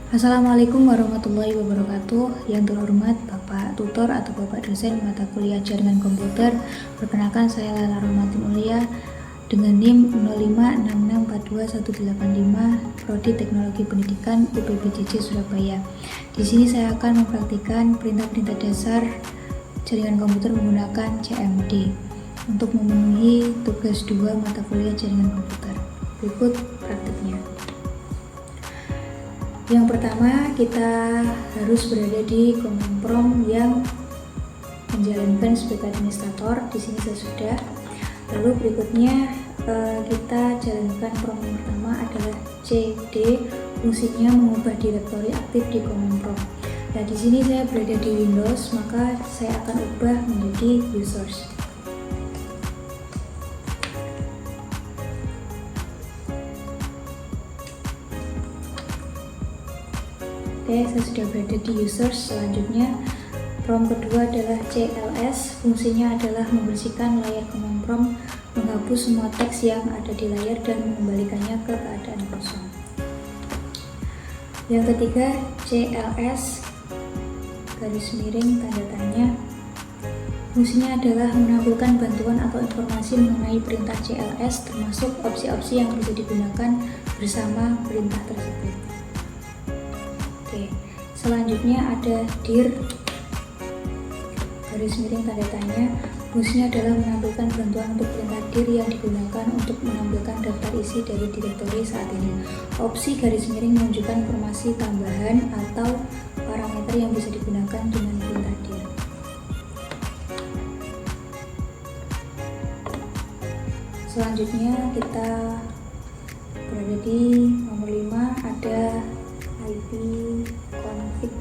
Assalamualaikum warahmatullahi wabarakatuh. Yang terhormat Bapak Tutor atau Bapak Dosen mata kuliah Jaringan Komputer. Perkenalkan, saya Lala Rohmatin Ulia dengan NIM 0566421185 Prodi Teknologi Pendidikan UPBJJ Surabaya. Di sini saya akan mempraktikkan perintah-perintah dasar jaringan komputer menggunakan CMD untuk memenuhi tugas 2 mata kuliah jaringan komputer. Berikut praktiknya. Yang pertama, kita harus berada di command prompt yang menjalankan sebagai administrator. Di sini saya sudah. Lalu berikutnya kita jalankan prompt yang pertama adalah cd, fungsinya mengubah direktori aktif di command prompt. Nah, di sini saya berada di Windows, maka saya akan ubah menjadi users. Oke, saya sudah berada di users. Selanjutnya prompt kedua adalah cls, fungsinya adalah membersihkan layar command prompt, menghapus semua teks yang ada di layar dan mengembalikannya ke keadaan kosong. Yang ketiga, cls garis miring tanda tanya, fungsinya adalah menampilkan bantuan atau informasi mengenai perintah cls, termasuk opsi-opsi yang bisa digunakan bersama perintah tersebut. Oke, selanjutnya ada dir garis miring tanda tanya, fungsinya adalah menampilkan bantuan untuk perintah dir yang digunakan untuk menampilkan daftar isi dari direktori saat ini. Opsi garis miring menunjukkan informasi tambahan atau parameter yang bisa digunakan dengan perintah dir. Selanjutnya kita berada di nomor 5, ada ipconfig.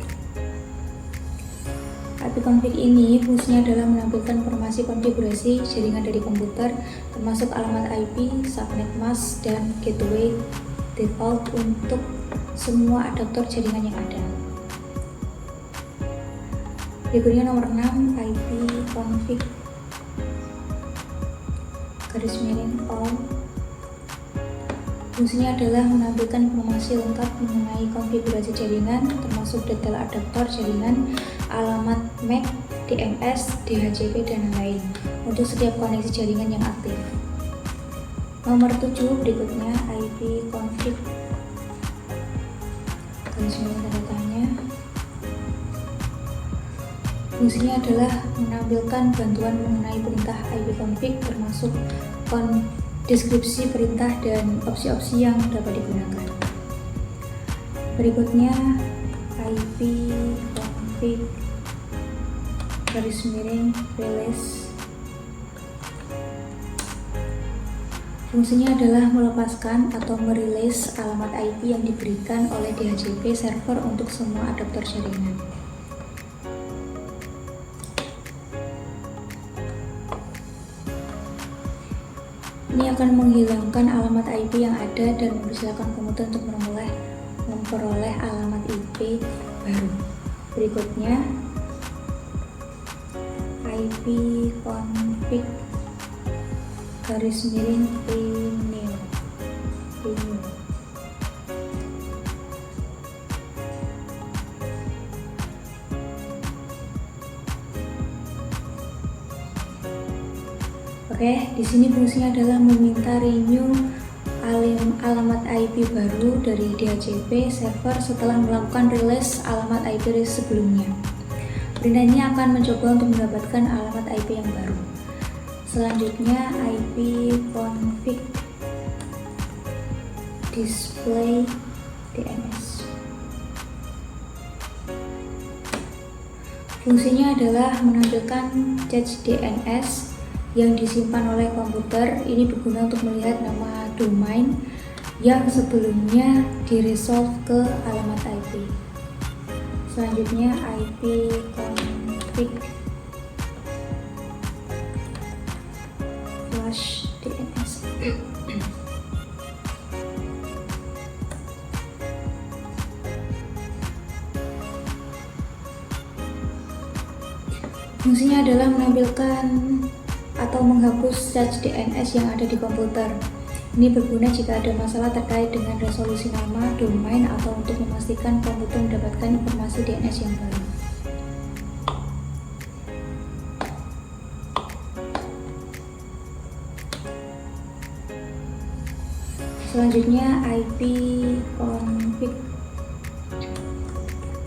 ipconfig ini fungsinya adalah menampilkan informasi konfigurasi jaringan dari komputer, termasuk alamat IP, subnet mask, dan gateway default untuk semua adaptor jaringan yang ada. Berikutnya nomor 6, ipconfig garis miring all. Fungsinya adalah menampilkan informasi lengkap mengenai konfigurasi jaringan, termasuk detail adaptor jaringan, alamat MAC, DNS, DHCP, dan lain-lain untuk setiap koneksi jaringan yang aktif. Nomor 7 berikutnya ipconfig garis miring tanda tanya, fungsinya adalah menampilkan bantuan mengenai perintah ipconfig, termasuk deskripsi perintah dan opsi-opsi yang dapat digunakan. Berikutnya ipconfig garis miring release, fungsinya adalah melepaskan atau merilis alamat IP yang diberikan oleh DHCP server untuk semua adaptor jaringan. Ini akan menghilangkan alamat IP yang ada dan mempersilahkan komputer untuk memperoleh alamat IP baru. Berikutnya ipconfig garis miring renew. Oke, di sini fungsinya adalah meminta renew alamat IP baru dari DHCP server setelah melakukan release alamat IP sebelumnya. Perintah ini akan mencoba untuk mendapatkan alamat IP yang baru. Selanjutnya ipconfig display DNS. Fungsinya adalah menampilkan cache DNS yang disimpan oleh komputer. Ini berguna untuk melihat nama domain yang sebelumnya diresolve ke alamat IP. Selanjutnya ipconfig flash DNS. Fungsinya adalah menampilkan atau menghapus cache DNS yang ada di komputer. Ini berguna jika ada masalah terkait dengan resolusi nama, domain, atau untuk memastikan komputer mendapatkan informasi DNS yang baru. Selanjutnya IP config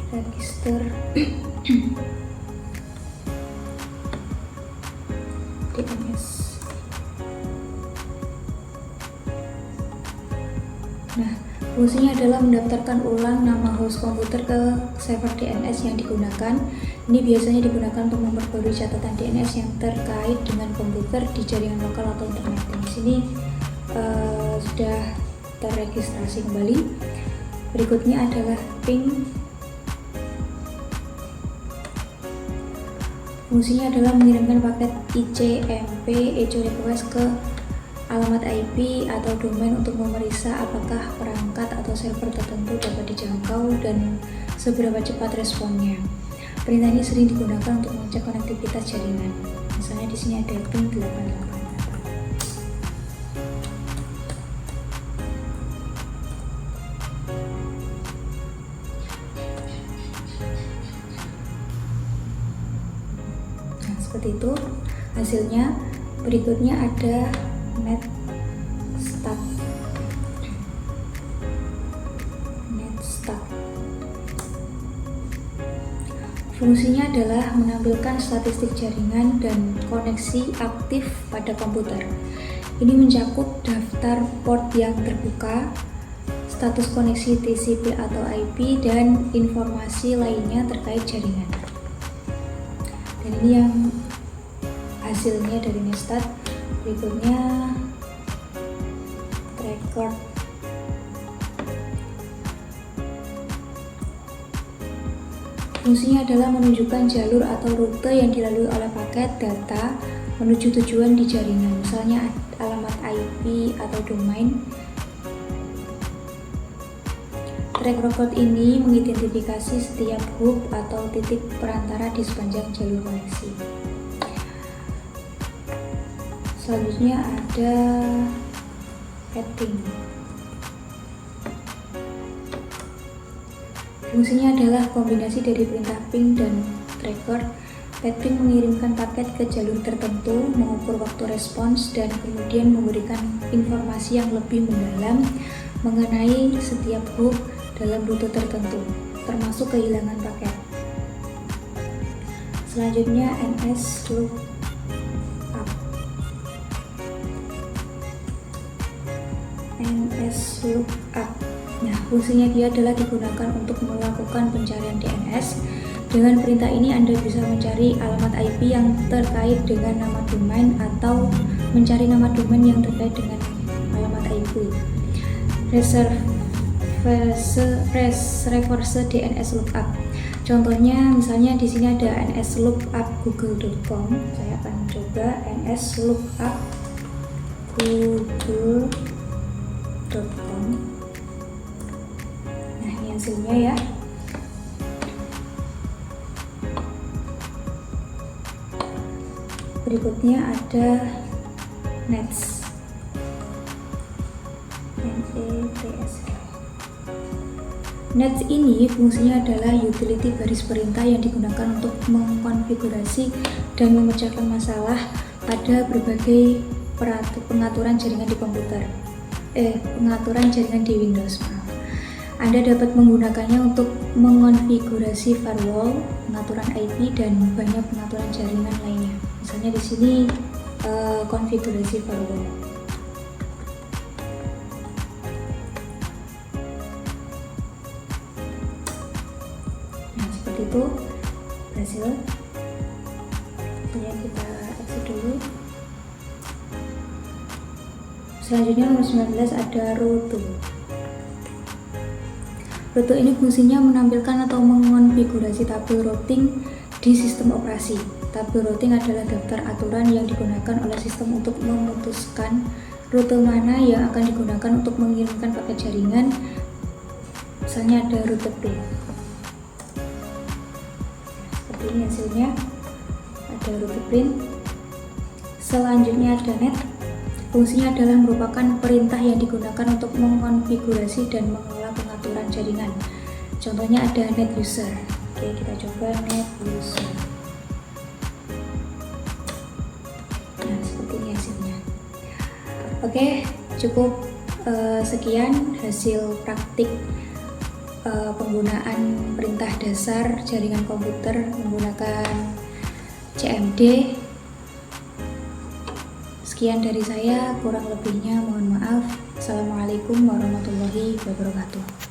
register DNS. Nah, fungsinya adalah mendaftarkan ulang nama host komputer ke server DNS yang digunakan. Ini biasanya digunakan untuk memperbarui catatan DNS yang terkait dengan komputer di jaringan lokal atau internet. Di sini sudah terregistrasi kembali. Berikutnya adalah ping. Fungsinya adalah mengirimkan paket ICMP echo request ke alamat IP atau domain untuk memeriksa apakah perangkat atau server tertentu dapat dijangkau dan seberapa cepat responnya. Perintah ini sering digunakan untuk mengecek konektivitas jaringan. Misalnya di sini ada ping 88. Seperti itu hasilnya. Berikutnya ada netstat. Fungsinya adalah menampilkan statistik jaringan dan koneksi aktif pada komputer. Ini mencakup daftar port yang terbuka, status koneksi TCP atau IP, dan informasi lainnya terkait jaringan. Dan ini yang hasilnya dari netstat. Berikutnya record. Fungsinya adalah menunjukkan jalur atau rute yang dilalui oleh paket data menuju tujuan di jaringan, misalnya alamat IP atau domain. Track record ini mengidentifikasi setiap hub atau titik perantara di sepanjang jalur koneksi. Selanjutnya ada pathing. Fungsinya adalah kombinasi dari perintah ping dan tracker. Pathing mengirimkan paket ke jalur tertentu, mengukur waktu respons, dan kemudian memberikan informasi yang lebih mendalam mengenai setiap hub dalam rute tertentu, termasuk kehilangan paket. Selanjutnya NS-lookup. NS-lookup. Nah, fungsinya dia adalah digunakan untuk melakukan pencarian DNS. Dengan perintah ini Anda bisa mencari alamat IP yang terkait dengan nama domain atau mencari nama domain yang terkait dengan alamat IP. Reverse DNS lookup. Contohnya misalnya di sini ada nslookup google.com. Saya akan coba nslookup google.com. Nah, ini hasilnya ya. Berikutnya ada nets. Nets ini fungsinya adalah utility baris perintah yang digunakan untuk mengkonfigurasi dan memecahkan masalah pada berbagai pengaturan jaringan di komputer. Pengaturan jaringan di Windows. Anda dapat menggunakannya untuk mengonfigurasi firewall, pengaturan IP, dan banyak pengaturan jaringan lainnya. Misalnya di sini konfigurasi firewall. Nah, seperti itu hasil. Ya, kita exit dulu. Selanjutnya nomor 19 ada rute. Rute ini fungsinya menampilkan atau mengonfigurasi tabel routing di sistem operasi. Tabel routing adalah daftar aturan yang digunakan oleh sistem untuk memutuskan rute mana yang akan digunakan untuk mengirimkan paket jaringan. Misalnya ada rute P. Seperti ini hasilnya. Ada rute print. Selanjutnya ada net. Fungsinya adalah merupakan perintah yang digunakan untuk mengkonfigurasi dan mengelola pengaturan jaringan. Contohnya ada net user. Oke, kita coba net user. Nah, seperti ini hasilnya. Oke, cukup sekian hasil praktik penggunaan perintah dasar jaringan komputer menggunakan CMD. Sekian dari saya, kurang lebihnya mohon maaf. Assalamualaikum warahmatullahi wabarakatuh.